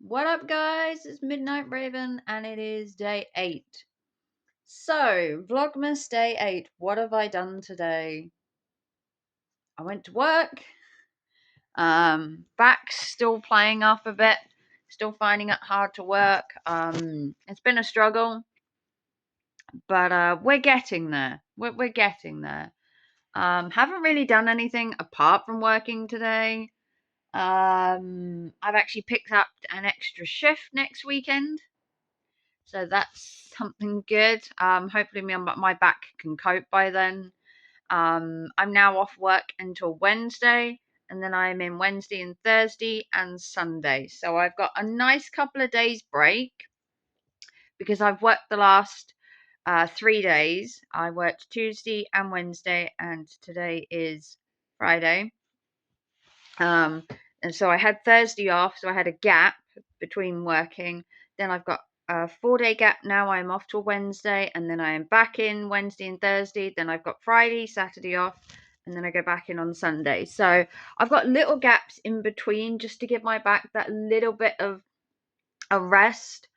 What up, guys? It's Midnight Raven, and it is day 8. So, Vlogmas day 8. What have I done today? I went to work. Back's still playing up a bit. Still finding it hard to work. It's been a struggle, but we're getting there. We're getting there. Haven't really done anything apart from working today. I've actually picked up an extra shift next weekend. So that's something good. Hopefully my back can cope by then. I'm now off work until Wednesday, and then I'm in Wednesday and Thursday and Sunday. So I've got a nice couple of days break because I've worked the last 3 days. I worked Tuesday and Wednesday, and today is Friday. And so I had Thursday off, so I had a gap between working. Then I've got a 4 day gap now. I'm off till Wednesday, and then I am back in Wednesday and Thursday. Then I've got Friday, Saturday off, and then I go back in on Sunday. So I've got little gaps in between just to give my back that little bit of a rest.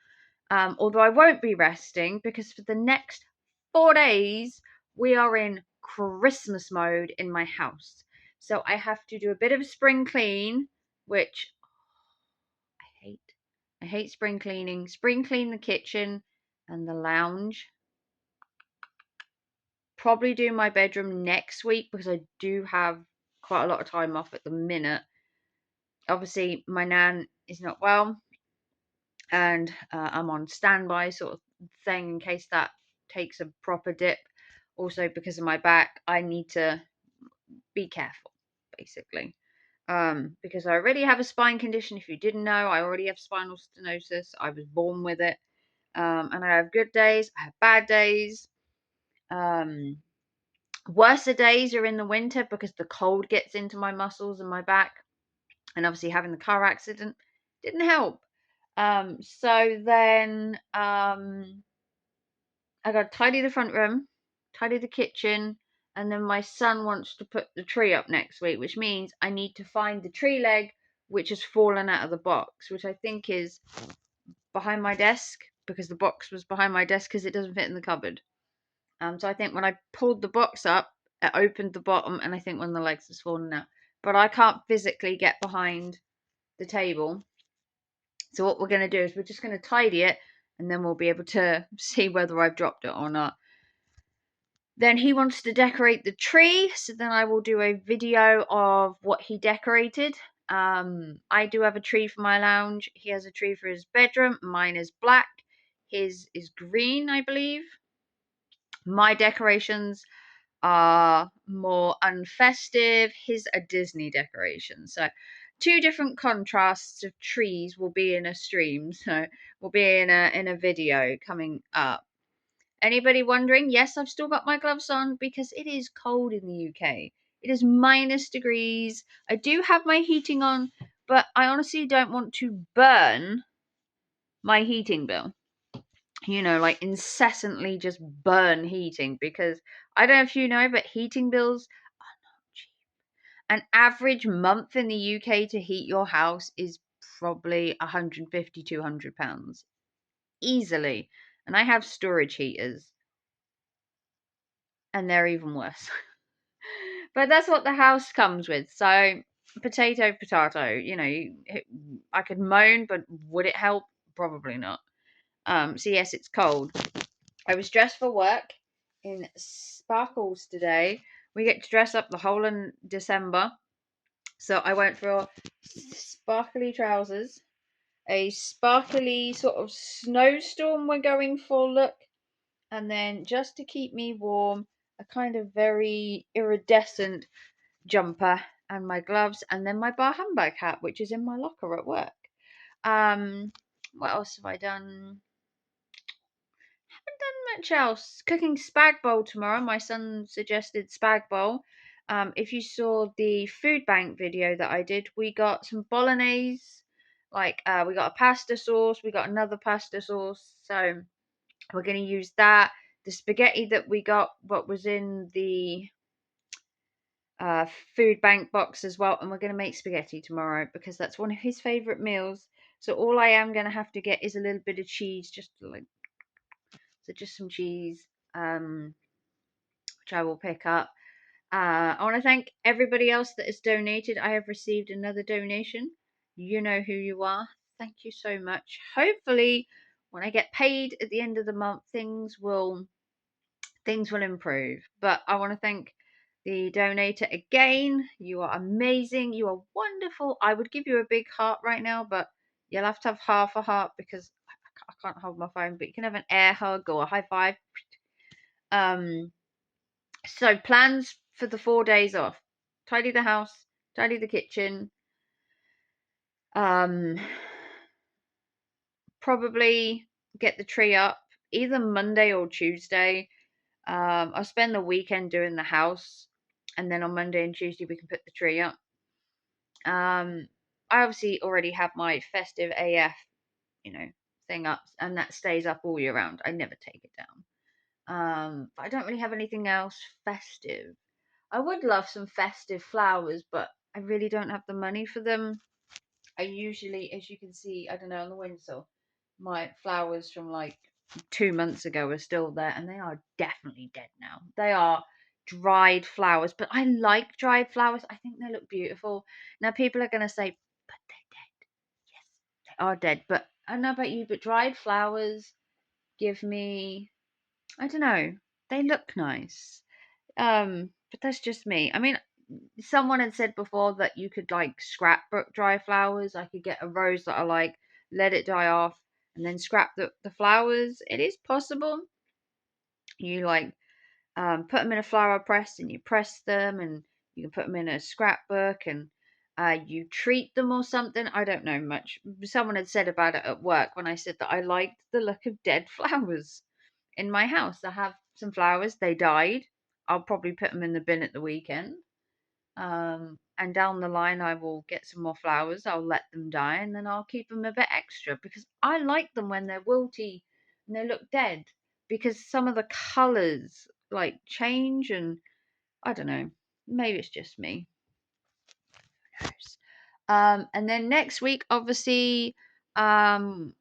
Although I won't be resting because for the next 4 days we are in Christmas mode in my house. So I have to do a bit of a spring clean, which I hate. I hate spring cleaning. Spring clean the kitchen and the lounge. Probably do my bedroom next week because I do have quite a lot of time off at the minute. Obviously, my nan is not well, and I'm on standby sort of thing in case that takes a proper dip. Also, because of my back, I need to be careful, basically. Because I already have a spine condition. If you didn't know, I already have spinal stenosis. I was born with it. And I have good days, I have bad days. Worse days are in the winter because the cold gets into my muscles and my back. And obviously, having the car accident didn't help. So then I got to tidy the front room, tidy the kitchen, and then my son wants to put the tree up next week, which means I need to find the tree leg which has fallen out of the box, which I think is behind my desk because the box was behind my desk because it doesn't fit in the cupboard. So I think when I pulled the box up, it opened the bottom, and I think one of the legs has fallen out. But I can't physically get behind the table. So what we're going to do is we're just going to tidy it, and then we'll be able to see whether I've dropped it or not. Then he wants to decorate the tree, so then I will do a video of what he decorated. I do have a tree for my lounge. He has a tree for his bedroom. Mine is black. His is green, I believe. My decorations are more unfestive. His are Disney decorations. So two different contrasts of trees will be in a stream. So will be in a video coming up. Anybody wondering? Yes, I've still got my gloves on because it is cold in the UK. It is -degrees. I do have my heating on, but I honestly don't want to burn my heating bill. Like incessantly just burn heating because I don't know if you know, but heating bills are not cheap. An average month in the UK to heat your house is probably £150, £200 easily. And I have storage heaters, and they're even worse. But that's what the house comes with. So potato, potato. I could moan, but would it help? Probably not. So yes, it's cold. I was dressed for work in sparkles today. We get to dress up the whole in December. So I went for sparkly trousers, a sparkly sort of snowstorm we're going for look, and then just to keep me warm, a kind of very iridescent jumper and my gloves, and then my bar handbag hat, which is in my locker at work. What else have I done? Haven't done much else. Cooking spag bowl tomorrow. My son suggested spag bowl. If you saw the food bank video that I did, we got some bolognese. We got a pasta sauce. We got another pasta sauce. So we're going to use that. The spaghetti that we got, what was in the food bank box as well, and we're going to make spaghetti tomorrow because that's one of his favorite meals. So all I am going to have to get is a little bit of cheese, just some cheese, which I will pick up. I want to thank everybody else that has donated. I have received another donation. You know who you are. Thank you so much. Hopefully, when I get paid at the end of the month, things will improve. But I want to thank the donator again. You are amazing. You are wonderful. I would give you a big heart right now, but you'll have to have half a heart because I can't hold my phone. But you can have an air hug or a high five. Um, so plans for the 4 days off: tidy the house, tidy the kitchen. Um, probably get the tree up either Monday or Tuesday. I'll spend the weekend doing the house, and then on Monday and Tuesday we can put the tree up. I obviously already have my festive AF, thing up, and that stays up all year round. I never take it down. But I don't really have anything else festive. I would love some festive flowers, but I really don't have the money for them. I usually, as you can see, I don't know, on the windowsill, my flowers from like 2 months ago are still there, and they are definitely dead now. They are dried flowers, but I like dried flowers. I think they look beautiful. Now, people are going to say, but they're dead. Yes, they are dead. But I don't know about you, but dried flowers give me, I don't know, they look nice. But that's just me. I mean, someone had said before that you could like scrapbook dry flowers. I could get a rose that I like, let it die off, and then scrap the flowers. It is possible. You like put them in a flower press and you press them, and you can put them in a scrapbook, and you treat them or something. I don't know much. Someone had said about it at work when I said that I liked the look of dead flowers in my house. I have some flowers, they died. I'll probably put them in the bin at the weekend. And down the line, I will get some more flowers. I'll let them die, and then I'll keep them a bit extra because I like them when they're wilty and they look dead, because some of the colours like change, and I don't know. Maybe it's just me. Who knows? And then next week, obviously, um,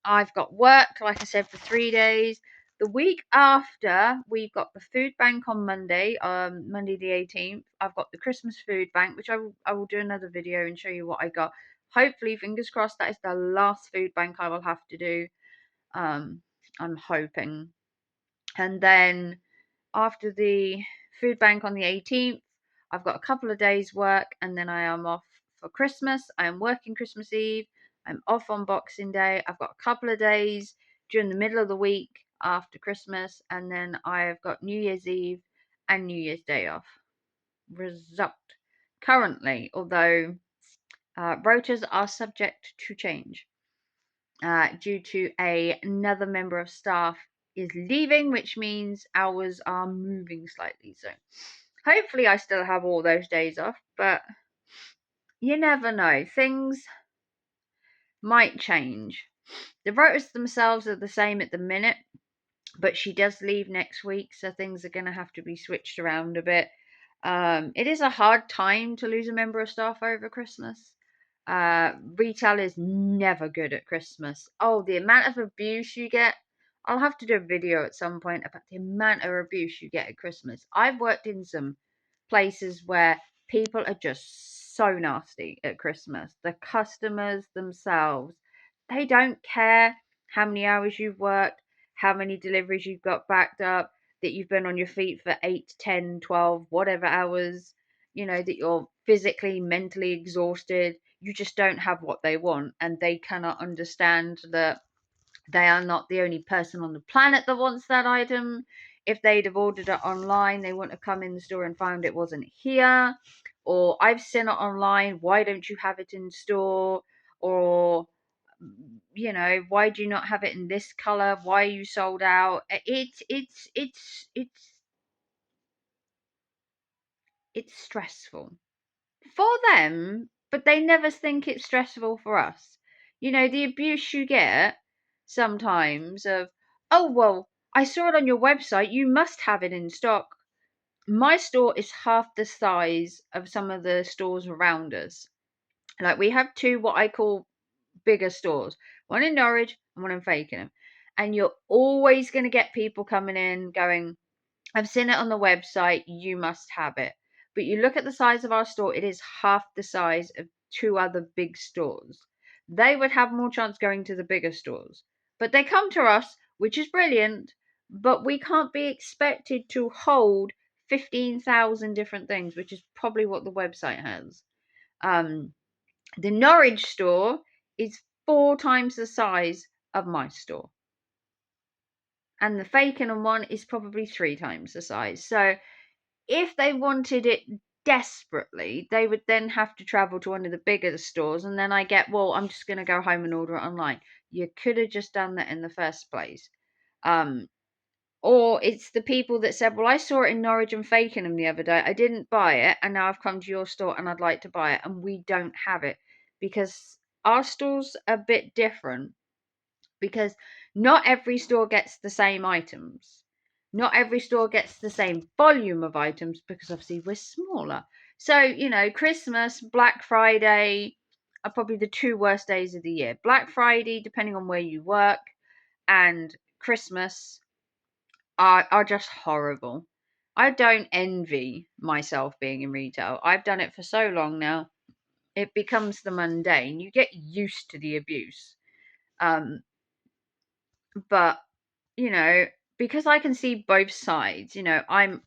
I've got work, like I said, for 3 days. The week after, we've got the food bank on Monday, Monday the 18th. I've got the Christmas food bank, which I will do another video and show you what I got. Hopefully, fingers crossed, that is the last food bank I will have to do. I'm hoping. And then after the food bank on the 18th, I've got a couple of days work, and then I am off for Christmas. I am working Christmas Eve. I'm off on Boxing Day. I've got a couple of days during the middle of the week after Christmas, and then I've got New Year's Eve and New Year's Day off. Result currently, although rotas are subject to change due to another member of staff is leaving, which means hours are moving slightly. So hopefully I still have all those days off, but you never know. Things might change. The rotas themselves are the same at the minute, but she does leave next week, so things are going to have to be switched around a bit. It is a hard time to lose a member of staff over Christmas. Retail is never good at Christmas. Oh, the amount of abuse you get. I'll have to do a video at some point about the amount of abuse you get at Christmas. I've worked in some places where people are just so nasty at Christmas. The customers themselves, they don't care how many hours you've worked, how many deliveries you've got backed up, that you've been on your feet for 8, 10, 12, whatever hours, that you're physically, mentally exhausted. You just don't have what they want, and they cannot understand that they are not the only person on the planet that wants that item. If they'd have ordered it online, they wouldn't have come in the store and found it wasn't here. Or I've seen it online, why don't you have it in store? Or why do you not have it in this color? Why are you sold out? It's stressful for them, but they never think it's stressful for us. The abuse you get sometimes of, oh, well, I saw it on your website, you must have it in stock. My store is half the size of some of the stores around us. Like, we have two what I call bigger stores, one in Norwich and one in Fakenham. And you're always going to get people coming in going, I've seen it on the website, you must have it. But you look at the size of our store, it is half the size of two other big stores. They would have more chance going to the bigger stores. But they come to us, which is brilliant, but we can't be expected to hold 15,000 different things, which is probably what the website has. The Norwich store is 4 times the size of my store. And the Fakenham one is probably 3 times the size. So if they wanted it desperately, they would then have to travel to one of the bigger stores. And then I get, well, I'm just going to go home and order it online. You could have just done that in the first place. Or it's the people that said, well, I saw it in Norwich and Fakenham the other day. I didn't buy it. And now I've come to your store and I'd like to buy it. And we don't have it because our store's a bit different. Because not every store gets the same items. Not every store gets the same volume of items because obviously we're smaller. So, Christmas, Black Friday are probably the 2 worst days of the year. Black Friday, depending on where you work, and Christmas are just horrible. I don't envy myself being in retail. I've done it for so long now. It becomes the mundane. You get used to the abuse. But because I can see both sides, I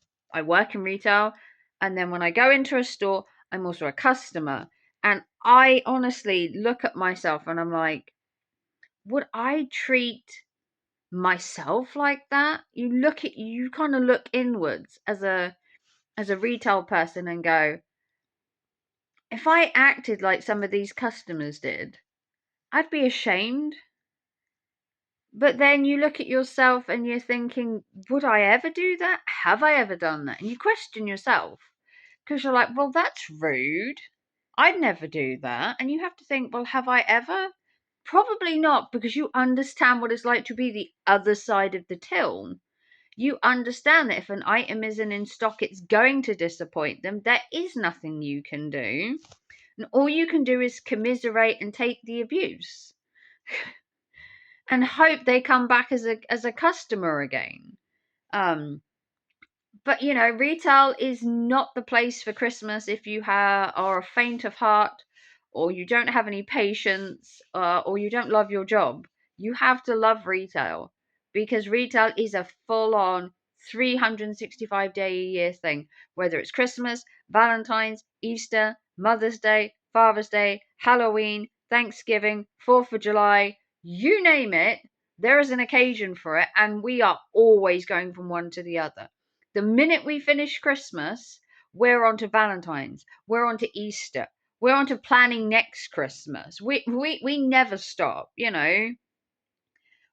work in retail, and then when I go into a store, I'm also a customer. And I honestly look at myself and I'm like, would I treat myself like that? You kind of look inwards as a retail person and go, if I acted like some of these customers did, I'd be ashamed. But then you look at yourself and you're thinking, would I ever do that? Have I ever done that? And you question yourself because you're like, well, that's rude. I'd never do that. And you have to think, well, have I ever? Probably not, because you understand what it's like to be the other side of the till. You understand that if an item isn't in stock, it's going to disappoint them. There is nothing you can do. And all you can do is commiserate and take the abuse. And hope they come back as a customer again. But retail is not the place for Christmas if you are a faint of heart, or you don't have any patience, or you don't love your job. You have to love retail, because retail is a full-on 365-day a year thing. Whether it's Christmas, Valentine's, Easter, Mother's Day, Father's Day, Halloween, Thanksgiving, 4th of July, you name it, there is an occasion for it, and we are always going from one to the other. The minute we finish Christmas, we're on to Valentine's, we're on to Easter, we're on to planning next Christmas. We never stop,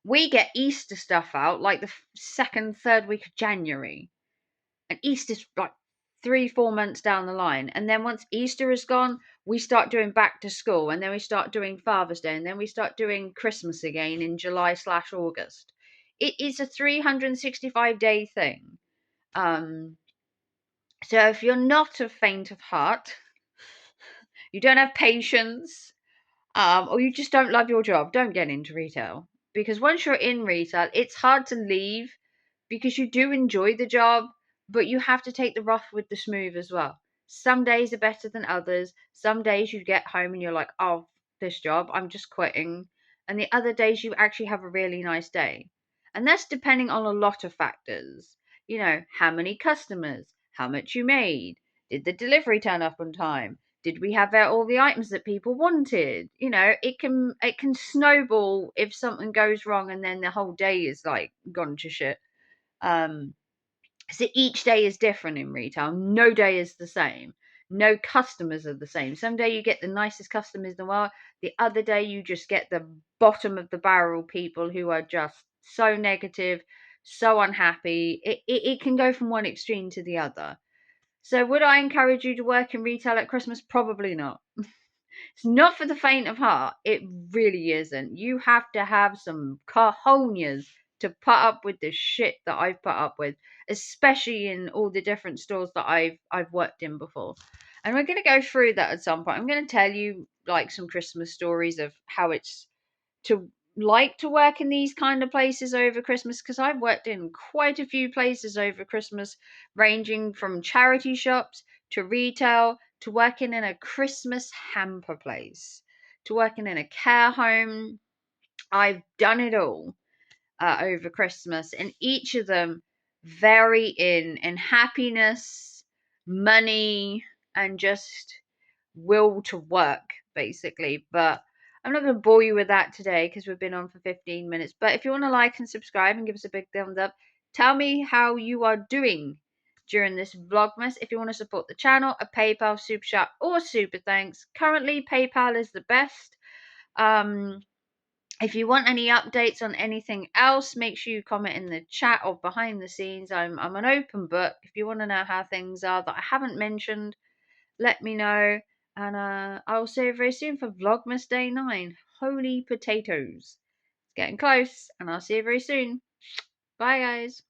We get Easter stuff out like the second, third week of January. And Easter's like 3-4 months down the line. And then once Easter is gone, we start doing back to school, and then we start doing Father's Day, and then we start doing Christmas again in July/August. It is a 365-day thing. So if you're not a faint of heart, you don't have patience, or you just don't love your job, don't get into retail. Because once you're in retail, it's hard to leave, because you do enjoy the job, but you have to take the rough with the smooth as well. Some days are better than others. Some days you get home and you're like, oh, this job, I'm just quitting. And the other days you actually have a really nice day. And that's depending on a lot of factors. How many customers, how much you made, did the delivery turn up on time? Did we have all the items that people wanted? It can snowball if something goes wrong, and then the whole day is like gone to shit. So each day is different in retail. No day is the same. No customers are the same. Some day you get the nicest customers in the world. The other day you just get the bottom of the barrel people who are just so negative, so unhappy. It can go from one extreme to the other. So would I encourage you to work in retail at Christmas? Probably not. It's not for the faint of heart. It really isn't. You have to have some cojones to put up with the shit that I've put up with, especially in all the different stores that I've worked in before. And we're going to go through that at some point. I'm going to tell you like some Christmas stories of how it's to like to work in these kind of places over Christmas, because I've worked in quite a few places over Christmas, ranging from charity shops to retail to working in a Christmas hamper place to working in a care home. I've done it all over Christmas, and each of them vary in happiness, money, and just will to work, basically. But I'm not going to bore you with that today because we've been on for 15 minutes. But if you want to like and subscribe and give us a big thumbs up, tell me how you are doing during this Vlogmas. If you want to support the channel, a PayPal, Super Chat, or Super Thanks. Currently, PayPal is the best. If you want any updates on anything else, make sure you comment in the chat or behind the scenes. I'm an open book. If you want to know how things are that I haven't mentioned, let me know. And I will see you very soon for Vlogmas Day 9. Holy potatoes. It's getting close, and I'll see you very soon. Bye, guys.